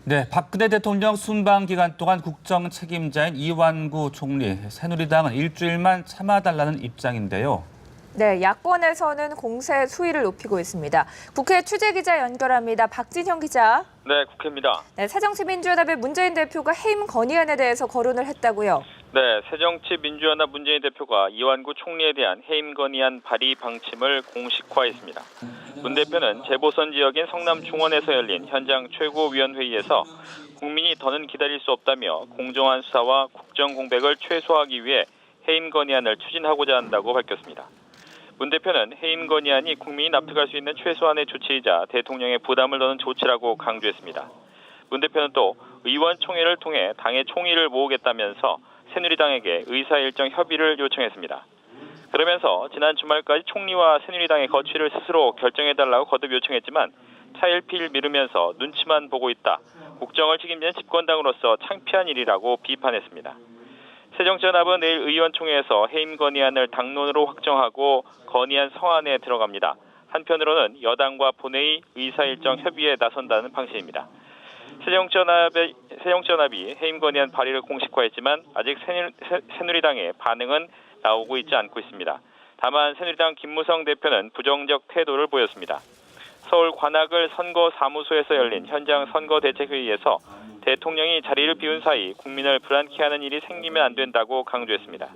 네, 박근혜 대통령 순방 기간 동안 국정 책임자인 이완구 총리, 새누리당은 일주일만 참아달라는 입장인데요. 네, 야권에서는 공세 수위를 높이고 있습니다. 국회 취재기자 연결합니다. 박진형 기자. 네, 국회입니다. 네, 새정치민주연합의 문재인 대표가 해임 건의안에 대해서 거론을 했다고요. 네, 새정치민주연합 문재인 대표가 이완구 총리에 대한 해임 건의안 발의 방침을 공식화했습니다. 문 대표는 재보선 지역인 성남 중원에서 열린 현장 최고위원회의에서 국민이 더는 기다릴 수 없다며 공정한 수사와 국정 공백을 최소화하기 위해 해임 건의안을 추진하고자 한다고 밝혔습니다. 문 대표는 해임 건의안이 국민이 납득할 수 있는 최소한의 조치이자 대통령의 부담을 더는 조치라고 강조했습니다. 문 대표는 또 의원총회를 통해 당의 총의를 모으겠다면서 새누리당에게 의사일정 협의를 요청했습니다. 그러면서 지난 주말까지 총리와 새누리당의 거취를 스스로 결정해달라고 거듭 요청했지만 차일피일 미루면서 눈치만 보고 있다. 국정을 책임지는 집권당으로서 창피한 일이라고 비판했습니다. 새정치연합은 내일 의원총회에서 해임 건의안을 당론으로 확정하고 건의안 성안에 들어갑니다. 한편으로는 여당과 본회의 의사일정 협의에 나선다는 방침입니다. 새정치연합이 해임 건의안 발의를 공식화했지만 아직 새누리당의 반응은 나오고 있지 않고 있습니다. 다만 새누리당 김무성 대표는 부정적 태도를 보였습니다. 서울 관악을 선거사무소에서 열린 현장 선거대책회의에서 대통령이 자리를 비운 사이 국민을 불안케 하는 일이 생기면 안 된다고 강조했습니다.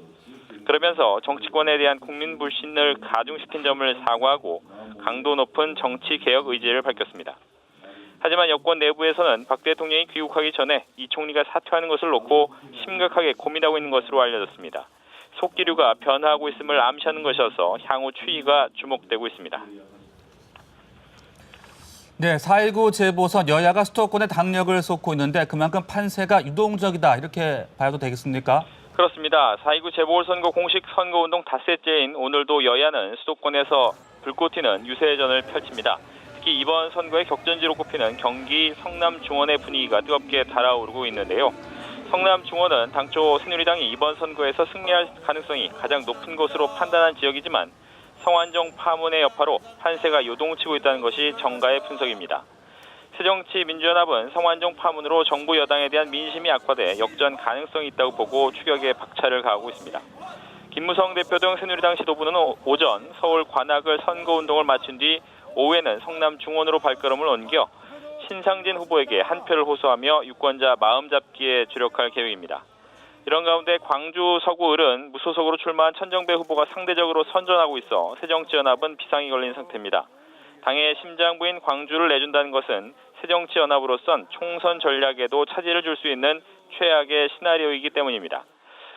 그러면서 정치권에 대한 국민 불신을 가중시킨 점을 사과하고 강도 높은 정치개혁 의지를 밝혔습니다. 하지만 여권 내부에서는 박 대통령이 귀국하기 전에 이 총리가 사퇴하는 것을 놓고 심각하게 고민하고 있는 것으로 알려졌습니다. 속기류가 변화하고 있음을 암시하는 것이어서 향후 추이가 주목되고 있습니다. 네, 4.19 재보선 여야가 수도권에 당력을 쏟고 있는데 그만큼 판세가 유동적이다 이렇게 봐도 되겠습니까? 그렇습니다. 4.19 재보궐선거 공식 선거운동 닷새째인 오늘도 여야는 수도권에서 불꽃 튀는 유세전을 펼칩니다. 특히 이번 선거의 격전지로 꼽히는 경기 성남 중원의 분위기가 뜨겁게 달아오르고 있는데요. 성남 중원은 당초 새누리당이 이번 선거에서 승리할 가능성이 가장 높은 것으로 판단한 지역이지만 성완종 파문의 여파로 판세가 요동치고 있다는 것이 정가의 분석입니다. 새정치민주연합은 성완종 파문으로 정부 여당에 대한 민심이 악화돼 역전 가능성이 있다고 보고 추격에 박차를 가하고 있습니다. 김무성 대표 등 새누리당 지도부는 오전 서울 관악을 선거운동을 마친 뒤 오후에는 성남 중원으로 발걸음을 옮겨 신상진 후보에게 한 표를 호소하며 유권자 마음잡기에 주력할 계획입니다. 이런 가운데 광주 서구을은 무소속으로 출마한 천정배 후보가 상대적으로 선전하고 있어 새정치연합은 비상이 걸린 상태입니다. 당의 심장부인 광주를 내준다는 것은 새정치연합으로선 총선 전략에도 차질을 줄 수 있는 최악의 시나리오이기 때문입니다.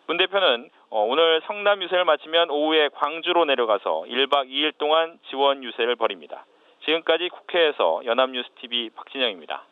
문 대표는 오늘 성남 유세를 마치면 오후에 광주로 내려가서 1박 2일 동안 지원 유세를 벌입니다. 지금까지 국회에서 연합뉴스TV 박진영입니다.